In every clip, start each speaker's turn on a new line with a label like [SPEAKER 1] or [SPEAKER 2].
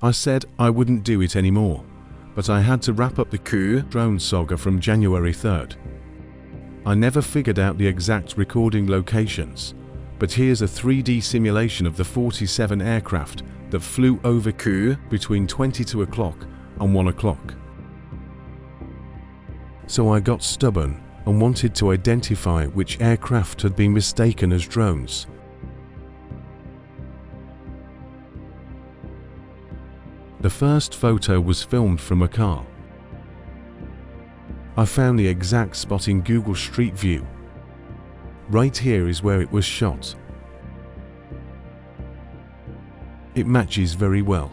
[SPEAKER 1] I said I wouldn't do it anymore, but I had to wrap up the Køge drone saga from January 3rd. I never figured out the exact recording locations, but here's a 3D simulation of the 47 aircraft that flew over Køge between 22 o'clock and 1 o'clock. So I got stubborn and wanted to identify which aircraft had been mistaken as drones. The first photo was filmed from a car. I found the exact spot in Google Street View. Right here is where it was shot. It matches very well.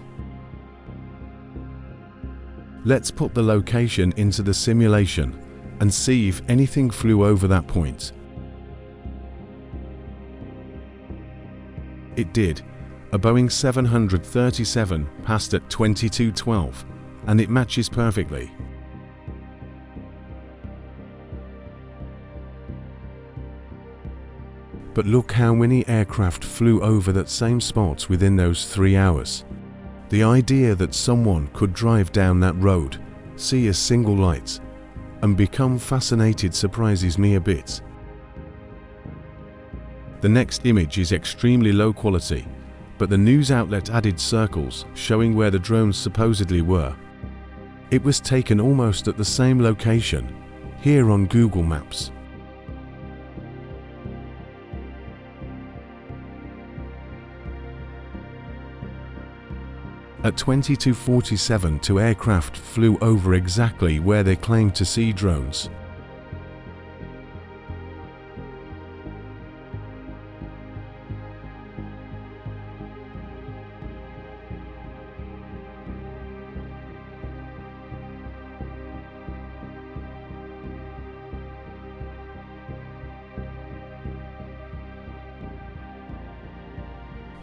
[SPEAKER 1] Let's put the location into the simulation and see if anything flew over that point. It did. A Boeing 737 passed at 22:12, and it matches perfectly. But look how many aircraft flew over that same spot within those 3 hours. The idea that someone could drive down that road, see a single light, and become fascinated surprises me a bit. The next image is extremely low quality, but the news outlet added circles showing where the drones supposedly were. It was taken almost at the same location, here on Google Maps. At 22:47, 2 aircraft flew over exactly where they claimed to see drones.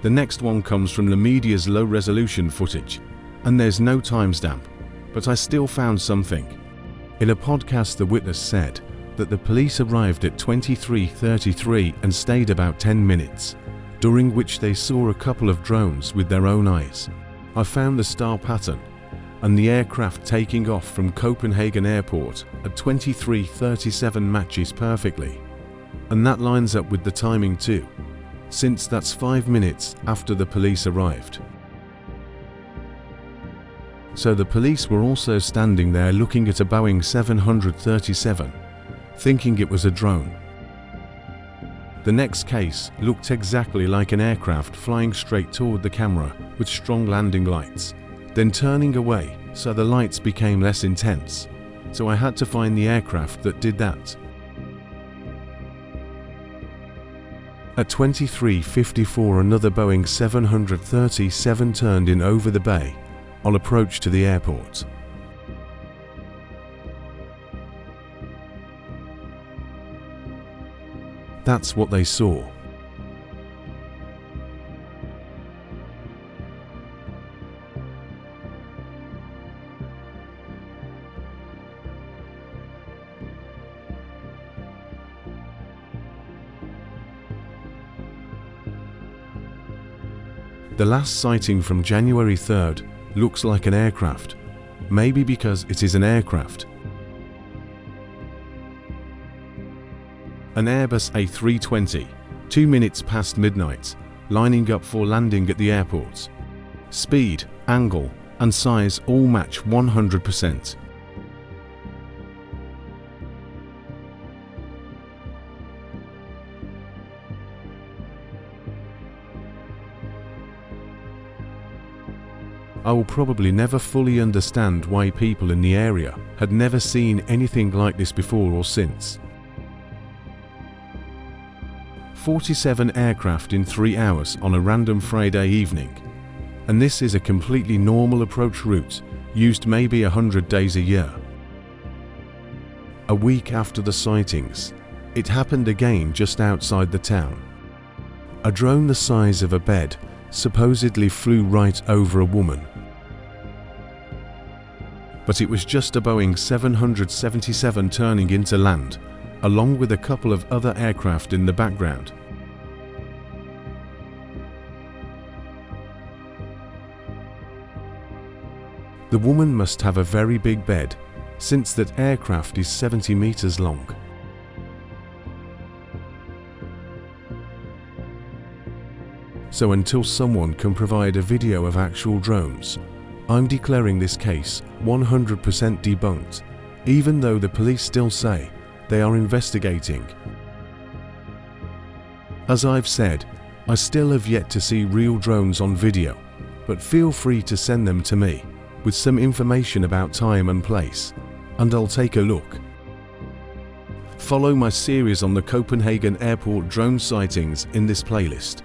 [SPEAKER 1] The next one comes from the media's low-resolution footage, and there's no timestamp, but I still found something. In a podcast, the witness said that the police arrived at 23:33 and stayed about 10 minutes, during which they saw a couple of drones with their own eyes. I found the star pattern, and the aircraft taking off from Copenhagen Airport at 23:37 matches perfectly, and that lines up with the timing too, since that's 5 minutes after the police arrived. So the police were also standing there looking at a Boeing 737, thinking it was a drone. The next case looked exactly like an aircraft flying straight toward the camera with strong landing lights, then turning away so the lights became less intense. So I had to find the aircraft that did that. At 23:54, another Boeing 737 turned in over the bay on approach to the airport. That's what they saw. The last sighting from January 3rd looks like an aircraft, maybe because it is an aircraft. An Airbus A320, 2 minutes past midnight, lining up for landing at the airport. Speed, angle, and size all match 100%. I will probably never fully understand why people in the area had never seen anything like this before or since. 47 aircraft in 3 hours on a random Friday evening, and this is a completely normal approach route used maybe 100 days a year. A week after the sightings, it happened again just outside the town. A drone the size of a bed supposedly flew right over a woman. But it was just a Boeing 777 turning into land, along with a couple of other aircraft in the background. The woman must have a very big bed, since that aircraft is 70 meters long. So until someone can provide a video of actual drones, I'm declaring this case 100% debunked, even though the police still say they are investigating. As I've said, I still have yet to see real drones on video, but feel free to send them to me with some information about time and place, and I'll take a look. Follow my series on the Copenhagen Airport drone sightings in this playlist.